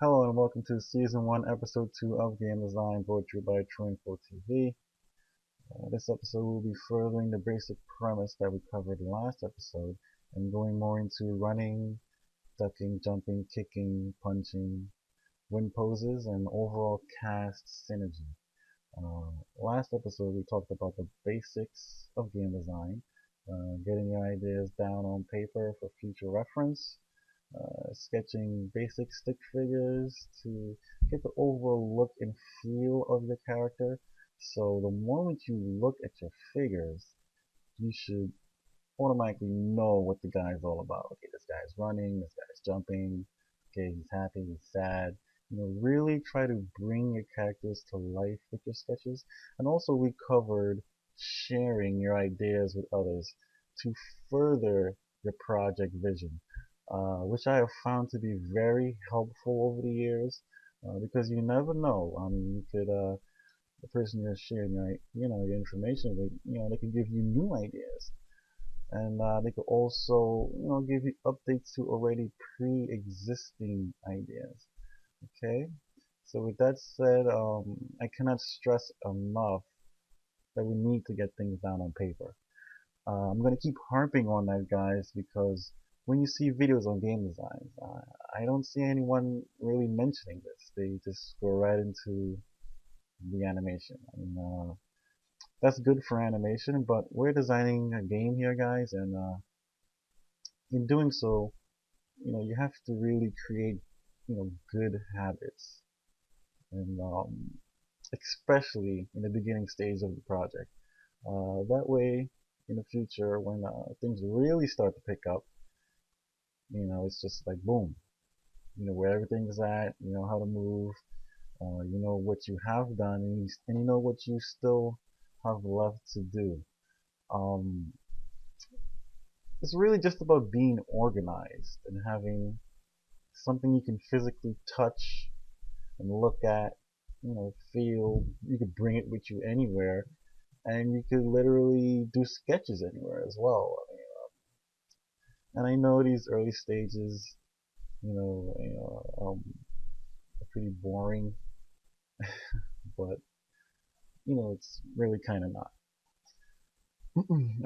Hello and welcome to Season 1, Episode 2 of Game Design, brought to you by True Info TV. This episode will be furthering the basic premise that we covered last episode and going more into running, ducking, jumping, kicking, punching, wind poses, and overall cast synergy. Last episode we talked about the basics of game design, getting your ideas down on paper for future reference, sketching basic stick figures to get the overall look and feel of your character. So the moment you look at your figures, you should automatically know what the guy's all about. Okay, this guy's running, this guy's jumping, okay, he's happy, he's sad. Really try to bring your characters to life with your sketches. And also we covered sharing your ideas with others to further your project vision, which I have found to be very helpful over the years, because you never know. I mean, you could, the person you're sharing your information with, they could give you new ideas, and they could also, give you updates to already pre-existing ideas. Okay, so with that said, I cannot stress enough that we need to get things down on paper. I'm gonna keep harping on that, guys, because when you see videos on game designs, I don't see anyone really mentioning this. They just go right into the animation. I mean, that's good for animation, but we're designing a game here, guys, and in doing so, you have to really create, good habits, and especially in the beginning stage of the project. That way, in the future, when things really start to pick up, it's just like boom. You know where everything's at. You know how to move. You know what you have done, and you know what you still have left to do. Um, it's really just about being organized and having something you can physically touch and look at, feel. You could bring it with you anywhere, and you could literally do sketches anywhere as well. And I know these early stages, are pretty boring, but it's really kind of not.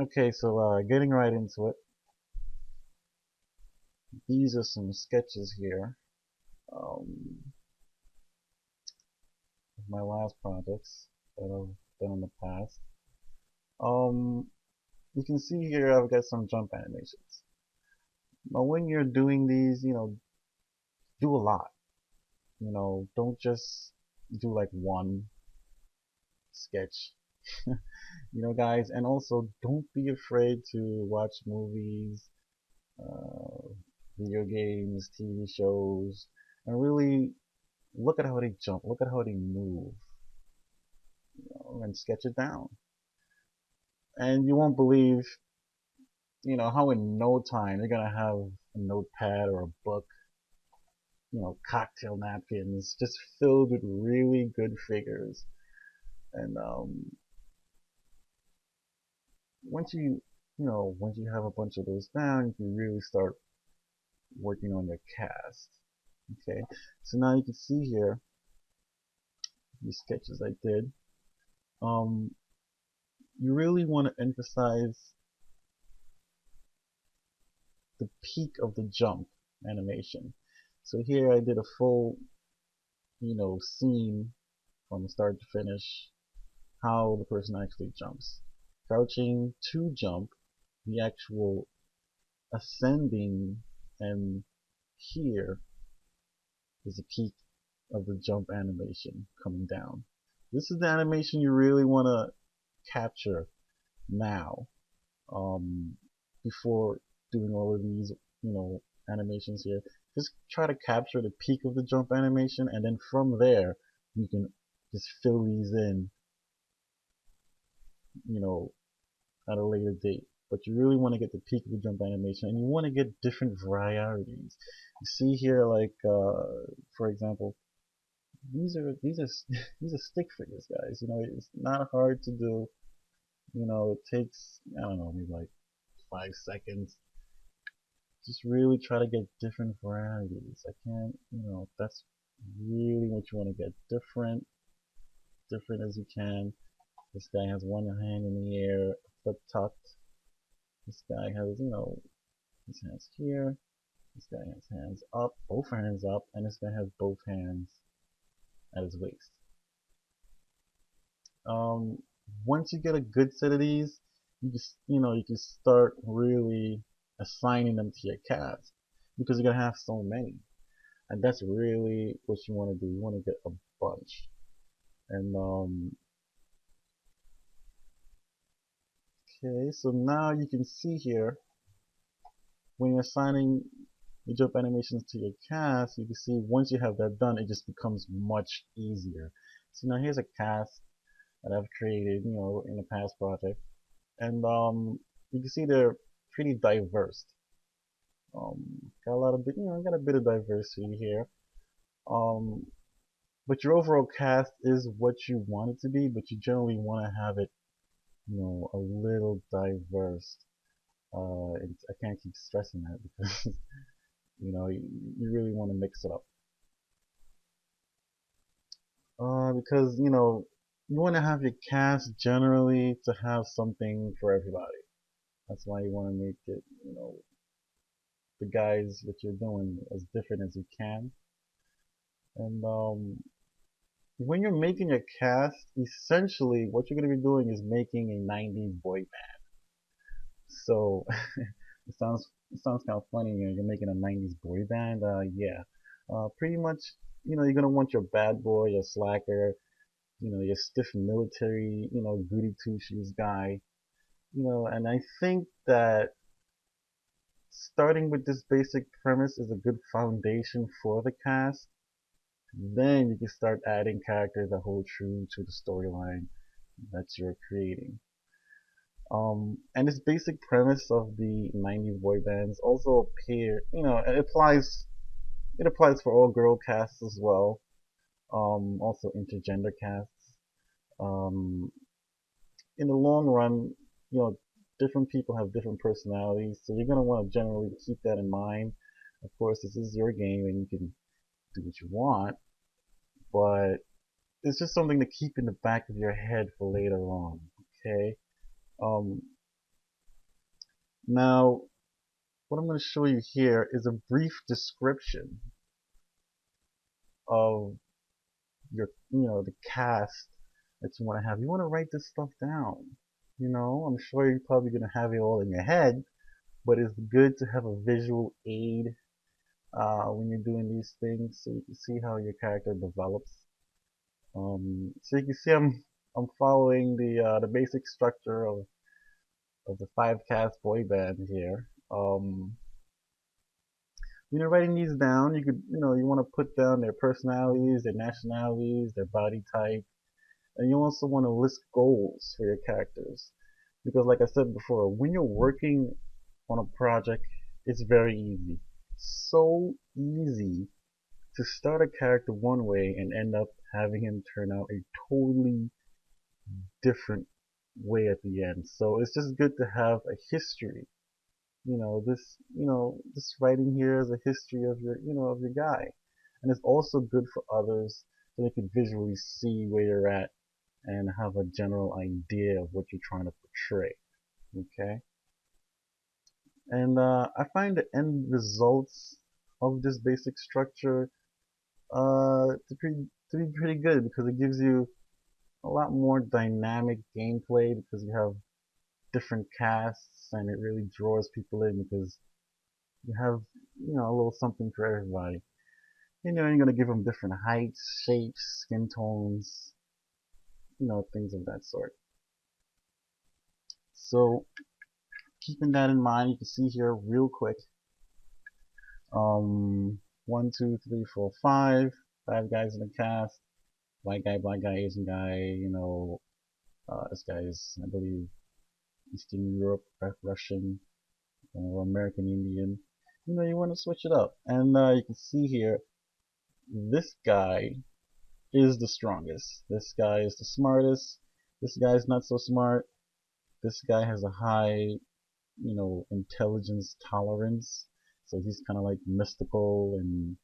Okay, so getting right into it. These are some sketches here, um, of my last projects that I've done in the past. Um, you can see here I've got some jump animations. Now, when you're doing these, do a lot. Don't just do like one sketch. Guys, and also don't be afraid to watch movies, uh, video games, TV shows, and really look at how they jump, look at how they move, and sketch it down. And you won't believe, how in no time you're gonna have a notepad or a book, cocktail napkins, just filled with really good figures. And once you have a bunch of those down, you can really start working on your cast. Okay, so now you can see here these sketches I did. Um, you really want to emphasize the peak of the jump animation. So here I did a full, scene from start to finish, how the person actually jumps. Crouching to jump, the actual ascending, and here is the peak of the jump animation coming down. This is the animation you really want to capture now, um, before doing all of these, animations here. Just try to capture the peak of the jump animation, and then from there, you can just fill these in, you know, at a later date. But you really want to get the peak of the jump animation, and you want to get different varieties. You see here, like, for example, these are these are stick figures, guys. It's not hard to do. It takes, I don't know, maybe like 5 seconds. Just really try to get different varieties. I can't, that's really what you want to get different as you can. This guy has one hand in the air, foot tucked. This guy has, his hands here. This guy has hands up, both hands up, and this guy has both hands at his waist. Um, Once you get a good set of these, you can start really assigning them to your cast because you're gonna have so many, and that's really what you want to do. You want to get a bunch, and okay, so now you can see here when you're assigning your jump animations to your cast, you can see once you have that done, it just becomes much easier. So now here's a cast that I've created, in a past project, and you can see they're pretty diverse. Got a lot of, got a bit of diversity here. Um, but your overall cast is what you want it to be, but you generally want to have it, a little diverse. I can't keep stressing that because you really want to mix it up. Because you want to have your cast generally to have something for everybody. That's why you want to make it, the guys that you're doing as different as you can. And when you're making a cast, essentially what you're going to be doing is making a 90s boy band. So it sounds kind of funny. You're making a 90s boy band. Yeah. Pretty much, you're gonna want your bad boy, your slacker, your stiff military, goody two shoes guy. And I think that starting with this basic premise is a good foundation for the cast. Then you can start adding characters that hold true to the storyline that you're creating. And this basic premise of the 90s boy bands also it applies for all girl casts as well. Also intergender casts. Um, in the long run, you know, different people have different personalities, so you're gonna want to generally keep that in mind. Of course, this is your game and you can do what you want, but it's just something to keep in the back of your head for later on. Okay. Um, Now, what I'm going to show you here is a brief description of the cast that you want to have. You want to write this stuff down. I'm sure you're probably going to have it all in your head, but it's good to have a visual aid when you're doing these things so you can see how your character develops. So you can see I'm following the basic structure of the 5 cast boy band here. When you're writing these down, you want to put down their personalities, their nationalities, their body type, and you also want to list goals for your characters. Because like I said before, when you're working on a project, it's very easy. So easy to start a character one way and end up having him turn out a totally different way at the end. So it's just good to have a history. This writing here is a history of your guy. And it's also good for others so they can visually see where you're at and have a general idea of what you're trying to portray. Okay? And I find the end results of this basic structure to be pretty good because it gives you a lot more dynamic gameplay because you have different casts and it really draws people in because you have a little something for everybody. You're gonna give them different heights, shapes, skin tones, things of that sort. So keeping that in mind, you can see here real quick. 1, 2, 3, 4, 5 guys in the cast. White guy, black guy, Asian guy. This guy is, I believe, Eastern Europe, Russian, or American Indian. You want to switch it up, and you can see here, this guy is the strongest. This guy is the smartest. This guy is not so smart. This guy has a high, intelligence tolerance. So he's kind of like mystical and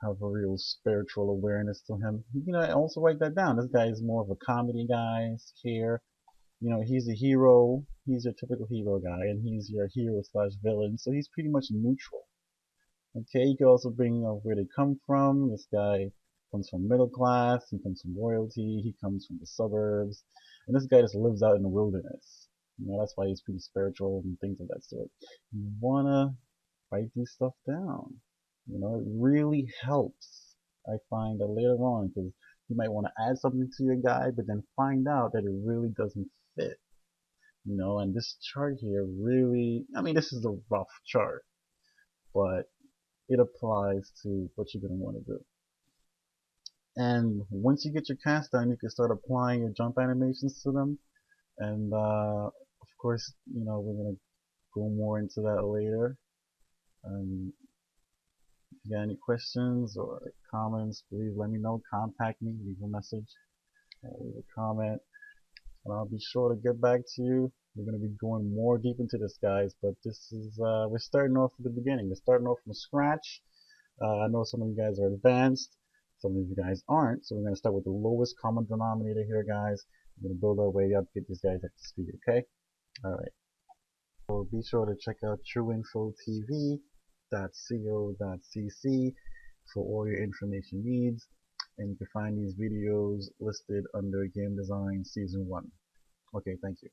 have a real spiritual awareness to him. You know, also write that down. This guy is more of a comedy guy here. You know, he's a hero. He's your typical hero guy, and he's your hero slash villain. So he's pretty much neutral. Okay, you could also bring up where they come from. This guy comes from middle class. He comes from royalty. He comes from the suburbs, and this guy just lives out in the wilderness. You know, that's why he's pretty spiritual and things of that sort. You wanna write these stuff down. You know, it really helps. I find that later on, because you might want to add something to your guide, but then find out that it really doesn't fit. You know, and this chart here really, I mean, this is a rough chart, but it applies to what you're going to want to do. And once you get your cast done, you can start applying your jump animations to them. And of course, you know, we're going to go more into that later. If you got any questions or comments, please let me know. Contact me, leave a message, leave a comment, and I'll be sure to get back to you. We're going to be going more deep into this, guys, but this is, we're starting off at the beginning. We're starting off from scratch. I know some of you guys are advanced, some of you guys aren't, so we're going to start with the lowest common denominator here, guys. We're going to build our way up, get these guys up to speed, okay? Alright. So be sure to check out trueinfotv.co.cc for all your information needs, and you can find these videos listed under Game Design Season 1. Okay, thank you.